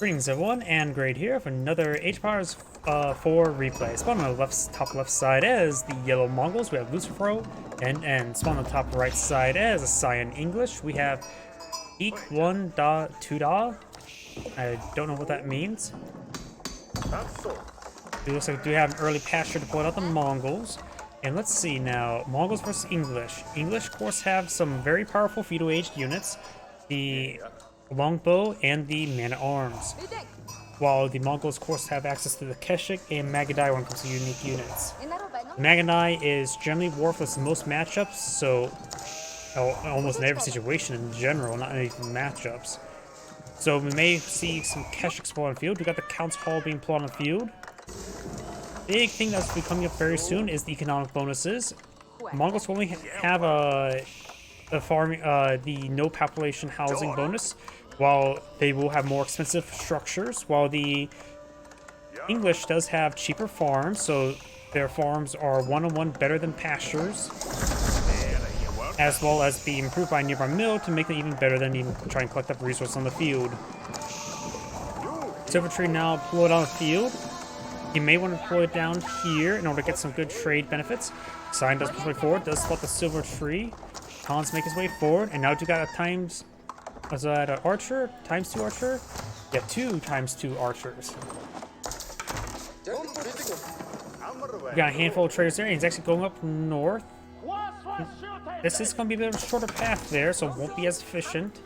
Greetings everyone, and Grade here for another H-Powers 4 replay. Spawn on the top left side as the yellow Mongols, we have LucifroNN. Spawn on the top right side as a Cyan English, we have Heekwon2da. I don't know what that means. It looks like we do have an early pasture to pull out the Mongols. And let's see now, Mongols versus English. English, of course, have some very powerful feudal-aged units. The longbow and the man-at-arms, while the Mongols, of course, have access to the Keshik and Magadai when it comes to unique units. Magadai is generally worthless in most matchups, so almost in every situation in general, not any matchups. So we may see some Keshik spawn on the field. We got the Count's Hall being put on the field. Big thing that's be coming up very soon is the economic bonuses. Mongols will only have the no population housing bonus, while they will have more expensive structures, while the English does have cheaper farms, so their farms are one-on-one better than pastures, as well as be improved by a nearby mill to make them even better than even try and collect up resources on the field. Silver Tree now pull it on the field. You may want to pull it down here in order to get some good trade benefits. Sign does push his way forward, does spot the Silver Tree. Hans make his way forward, and now you got a times... Was that an archer? Times 2 archer? Yeah, 2 times 2 archers. We got a handful of traders there, and he's actually going up north. This is going to be a bit of a shorter path there, so it won't be as efficient.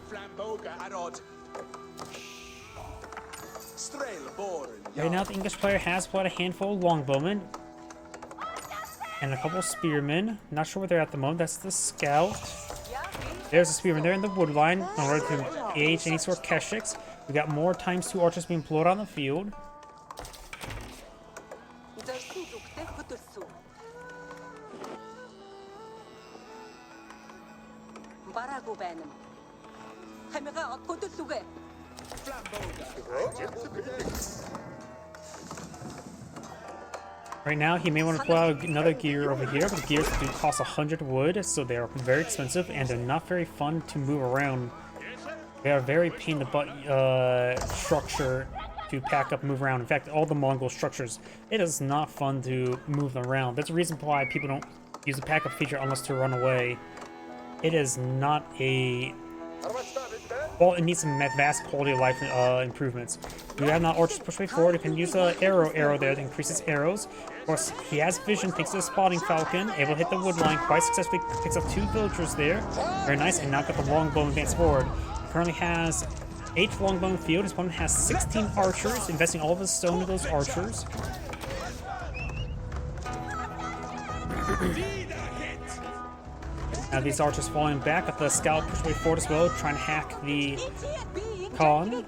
Right now, the English player has put a handful of longbowmen and a couple of spearmen. Not sure where they're at the moment. That's the scout. There's a spearman there in the wood line in order to age any sort of Keshiks. We got more times 2 archers being deployed on the field. Right now, he may want to pull out another gear over here, but the gears do cost 100 wood, so they are very expensive, and they're not very fun to move around. They are very pain-in-the-butt structure to pack up and move around. In fact, all the Mongol structures, it is not fun to move them around. That's the reason why people don't use the pack-up feature unless to run away. It is not a... Well, it needs some vast quality of life improvements. We have now archers push way forward. You can use the arrow there to increase his arrows. Of course, he has vision thanks to the spotting falcon, able to hit the wood line quite successfully, picks up 2 villagers there. Very nice, and now got the longbow advance forward. He currently has 8 longbow in the field. His opponent has 16 archers, investing all of his stone into those archers. Now these archers falling back, but the scout push way forward as well, trying to hack the Khan.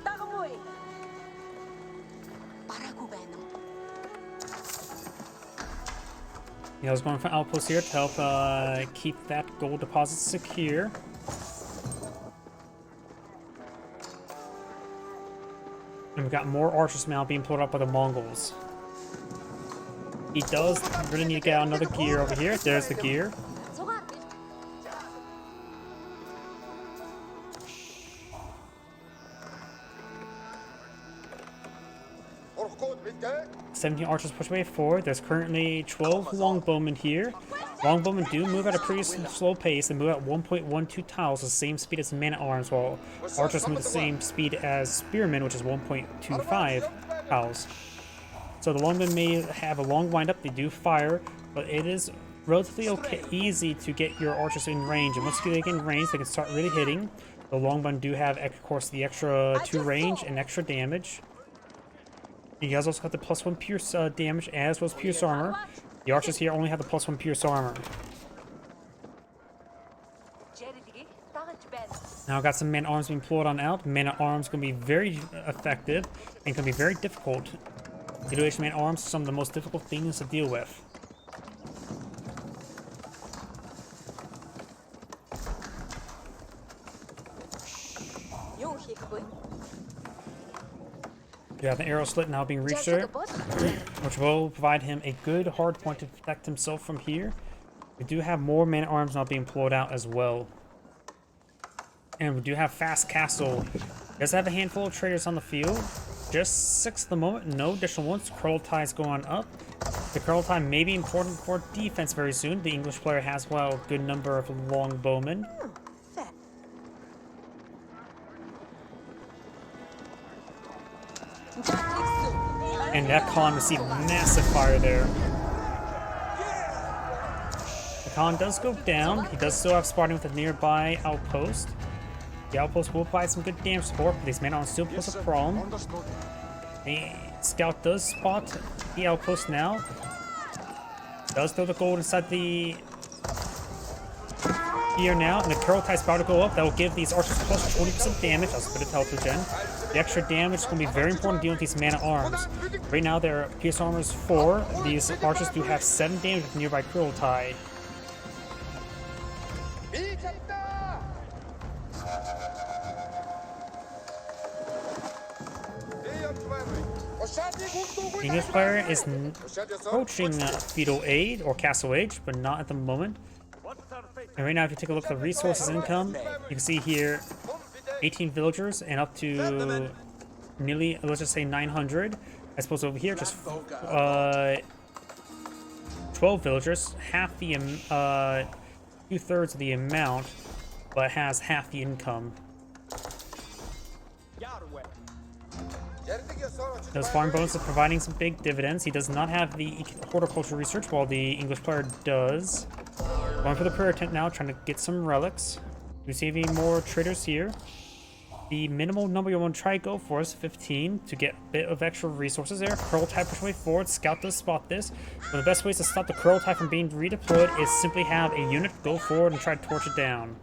I was going for outposts here to help keep that gold deposit secure. And we've got more archers now being pulled up by the Mongols. He does really need to get out another gear over here. There's the gear. "17 archers push way forward. There's currently 12 longbowmen here. Longbowmen do move at a pretty slow pace. They move at 1.12 tiles, the same speed as man-at-arms, while archers move the same speed as spearmen, which is 1.25 tiles. So the longbowmen may have a long windup. They do fire, but it is relatively easy to get your archers in range. And once they get in range, they can start really hitting. The longbowmen do have, of course, the extra 2 range and extra damage. You guys also got the +1 pierce damage as well as pierce armor. The archers here only have the +1 pierce armor. Now got some man-at-arms being pulled on out. Man-at-arms going to be very effective and can be very difficult. Feudal-Age man-at-arms are some of the most difficult things to deal with. We have an arrow slit now being reached there, which will provide him a good hard point to protect himself from here. We do have more man-at-arms now being pulled out as well. And we do have Fast Castle. He does have a handful of traders on the field. just 6 at the moment. No additional ones. Kurultai is going up. The Kurultai may be important for defense very soon. The English player has, well, a good number of longbowmen. And that Khan received massive fire there. The Khan does go down. He does still have spotting with a nearby outpost. The outpost will provide some good damage support, but these men-at-arms still pose a problem. The scout does spot the outpost now. Does throw the gold inside the here now, and the Kurultai is about to go up. That will give these archers plus 20% damage. That's a bit of health regen. The extra damage is going to be very important dealing with these man-at-arms. Right now, their pierce armor is 4. These archers do have 7 damage with nearby Kurultai. The English player is approaching feudal age or castle age, but not at the moment. And right now, if you take a look at the resources income, you can see here 18 villagers and up to nearly, let's just say 900. I suppose over here, just 12 villagers, half the 2/3 of the amount, but has half the income. Those farm bonuses are providing some big dividends. He does not have the horticulture research, while the English player does. Going for the prayer tent now, trying to get some relics. Receiving more traders here. The minimal number you want to try to go for is 15 to get a bit of extra resources there. Kurultai push way forward. Scout does spot this. One of the best ways to stop the Kurultai from being redeployed is simply have a unit go forward and try to torch it down.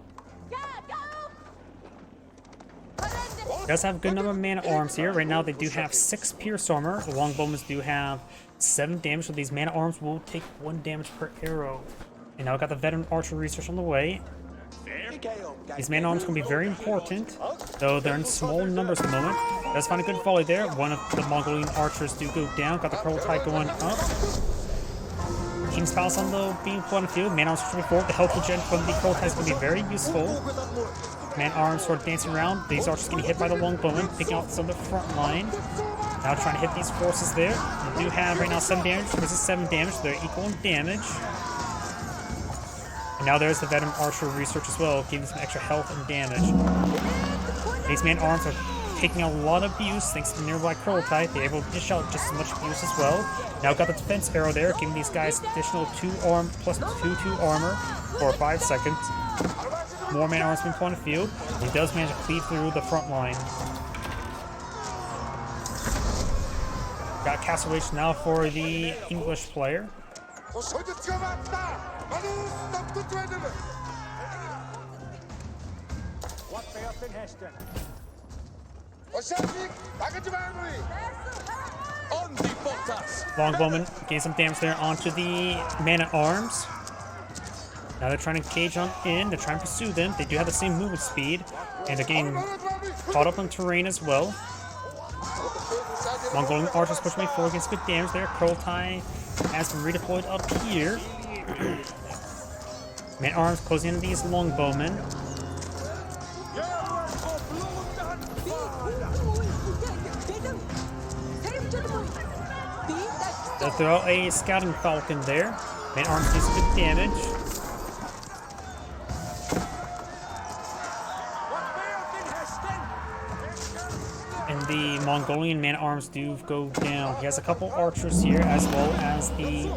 Does have a good number of man-at-arms here. Right now they do have 6 pierce armor. The longbowmen do have 7 damage, so these man-at-arms will take 1 damage per arrow. And now we've got the veteran archer research on the way. These man-at-arms can be very important, though they're in small numbers at the moment. Does find a good volley there. One of the Mongolian archers do go down. Got the Kurultai going up. King's Palace on the being put on the field. Man-at-arms pushing forward. The health regen from the Kurultai is going to be very useful. Man-at-arms sort of dancing around. These archers getting hit by the longbowmen, picking off some of the front line. Now trying to hit these forces there. They do have right now 7 damage versus 7 damage. They're equal in damage. And now there's the veteran archer research as well, giving some extra health and damage. These man-at-arms are taking a lot of abuse thanks to the nearby Kurultai. They're able to dish out just as much abuse as well. Now got the defense arrow there, giving these guys additional 2 arm plus 2 armor for 5 seconds. More man-at-arms being put on the field. He does manage to cleave through the front line. Got castle age now for the English player. Longbowmen gain some damage there onto the man-at-arms. Now they're trying to engage on in, they're trying to pursue them. They do have the same movement speed, and they're getting caught up on terrain as well. Mongolian archers pushing way forward, against good damage there. Kurultai has been redeployed up here. Man-at-arms closing into these longbowmen. They'll throw out a scouting falcon there. Man-at-arms does good damage. And the Mongolian man-at-arms do go down. He has a couple archers here as well as the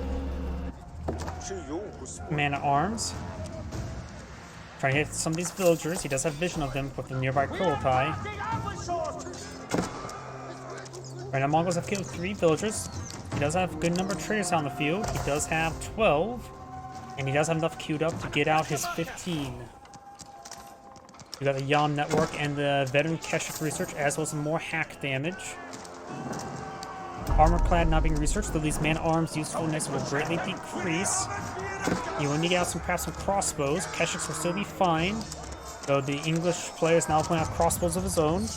man-at-arms. Trying to hit some of these villagers. He does have vision of them with the nearby Kurultai. Right now, Mongols have killed 3 villagers. He does have a good number of traders on the field. He does have 12. And he does have enough queued up to get out his 15. We got the Yam network and the veteran Keshik research, as well as some more hack damage. Armor clad not being researched, though these man-at-arms usefulness will greatly decrease. You will need out perhaps some crossbows. Keshiks will still be fine, though the English player is now playing out crossbows of his own.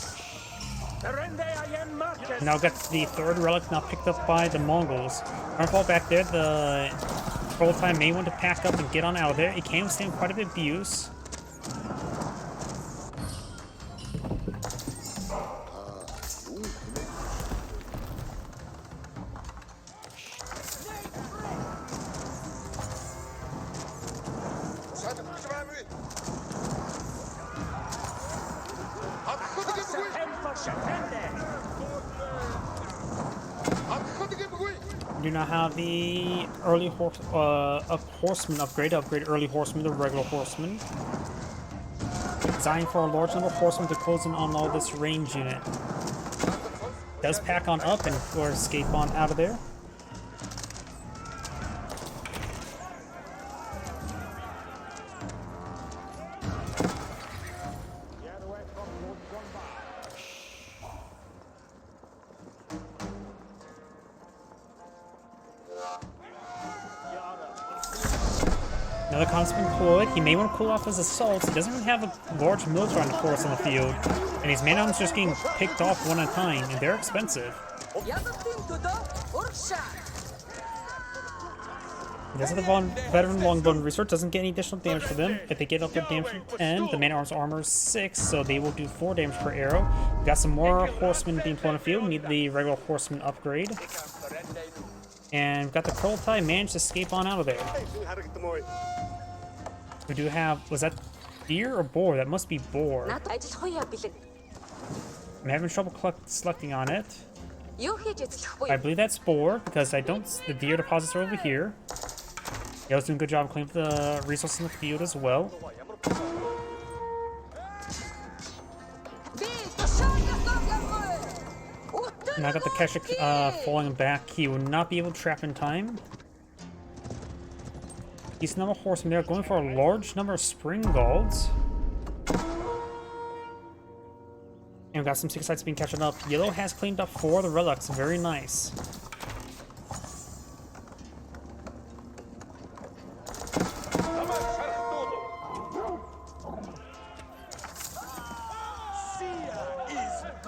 Now got the 3rd relic now picked up by the Mongols. Don't fall back there. The Kurultai may want to pack up and get on out of there. It can withstand quite a bit of abuse. We do not have the early horseman upgrade. Upgrade early horseman to regular horseman. Designed for a large number of horsemen to close in on all this range unit. Does pack on up and or escape on out of there. Another constant employed. He may want to cool off his assaults. He doesn't really have a large military force on the field. And his man-arms just getting picked off one at a time, and they're expensive. This is the veteran longbone research. Doesn't get any additional damage for them. If they get up to damage from 10, the man-arms armor is 6, so they will do 4 damage per arrow. We got some more horsemen being put on the field. We need the regular horseman upgrade. And we've got the Kurultai managed to escape on out of there. We do have, was that deer or boar? That must be boar. I'm having trouble selecting on it. I believe that's boar because I don't, the deer deposits are over here. Yellow's doing a good job of cleaning up the resources in the field as well. Now I got the Keshik falling back. He will not be able to trap in time. Decent number of horsemen there, going for a large number of spring galds. And we've got some secret sites being catching up. Yellow has cleaned up 4 of the relics. Very nice.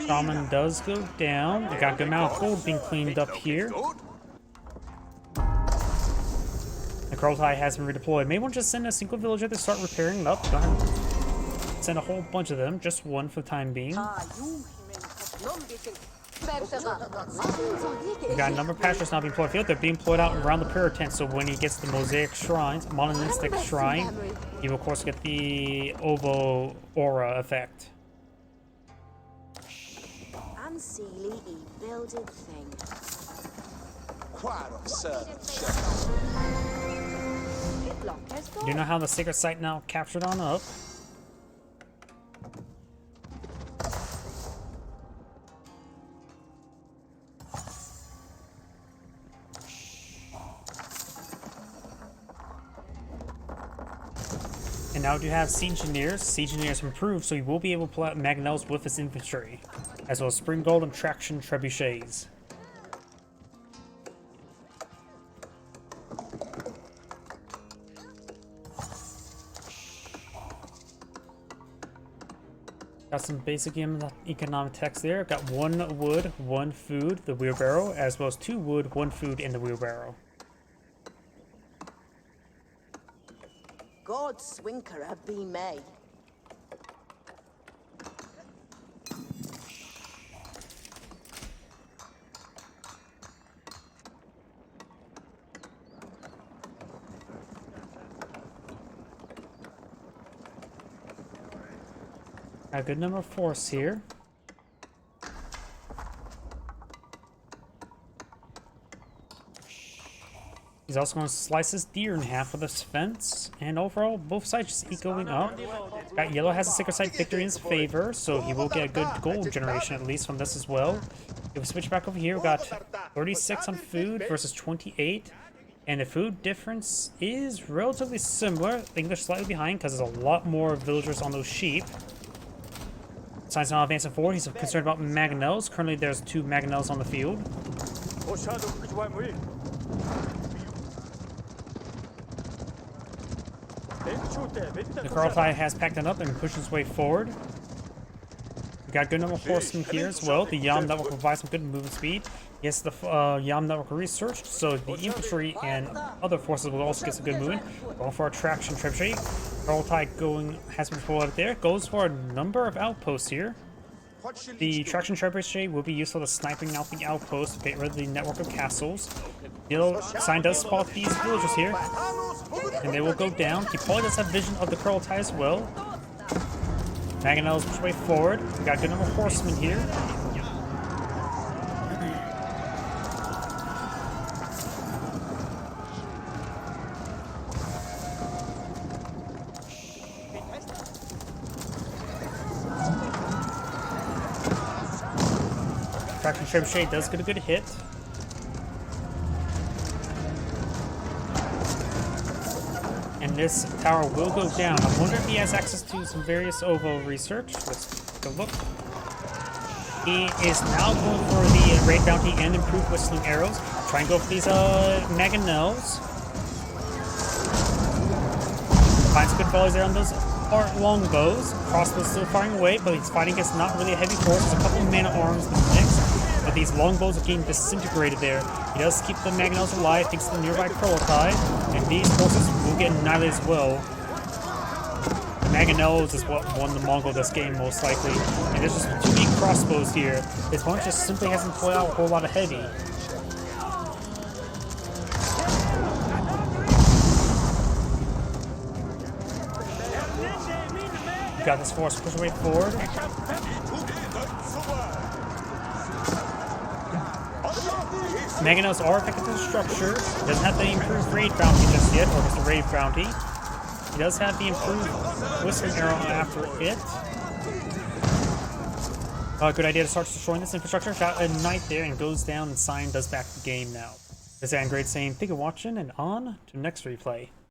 Shaman does go down. We got a good amount of gold being cleaned up here. The Kurultai has been redeployed. Maybe we'll just send a single villager to start repairing it up. Go ahead. Send a whole bunch of them, just one for the time being. We got a number of pastures now being deployed field. They're being deployed out around the prayer tent, so when he gets the mosaic shrines, monolistic shrine, he will of course get the ovo aura effect. Do you know how the sacred site now captured on up? And now we do have siege engineers. Siege engineers improved, so you will be able to pull out Magnels with his infantry, as well as spring gold and traction trebuchets. Got some basic economic text there. Got 1 wood, 1 food, the wheelbarrow, as well as 2 wood, 1 food in the wheelbarrow. God swinker be May. A good number of force here. He's also going to slice his deer in half with this fence, and overall, both sides just keep going up. Got yellow has a sacred site victory in his favor, so he will get a good gold generation at least from this as well. If we switch back over here, we got 36 on food versus 28, and the food difference is relatively similar. I think they're slightly behind because there's a lot more villagers on those sheep. Sign's not advancing forward. He's concerned about Magnels. Currently, there's 2 Magnels on the field. The Kurultai has packed it up and pushed his way forward. We got a good number of horsemen here as well. The Yam network provides some good movement speed. Yes, the Yam network researched, so the infantry and other forces will also get some good movement. Going for a traction trebuchet. Kurultai has been deployed there. Goes for a number of outposts here. The traction trebuchet will be useful to sniping out the outposts to get rid of the network of castles. Yellow sign does spot these villagers here, and they will go down. He probably does have vision of the Kurultai as well. Mangonel's push way forward. We got a good number of horsemen here. Traction Trebuchet does get a good hit. And this tower will go down. I wonder if he has access to some various OVO research. Let's take a look. He is now going for the raid bounty and improved whistling arrows. Try and go for these mangonels. Finds good volleys there on those longbows. Crossbows still firing away, but he's fighting against not really a heavy force. There's a couple of mana arms in the mix, but these longbows are getting disintegrated there. He does keep the mangonels alive thanks to the nearby Krolotide, and these forces will get annihilated as well. Mangonels is what won the Mongol this game most likely, and there's just too many crossbows here. His opponent just simply hasn't pulled out a whole lot of heavy. Got this force push away forward. Mangonels are effective to the structure. Doesn't have the improved raid bounty just yet, or just the raid bounty. He does have the improved whistling arrow after it. Good idea to start destroying this infrastructure. Got a knight there and goes down, and Sign does back the game now. This is Angrade saying thank you for watching, and on to next replay.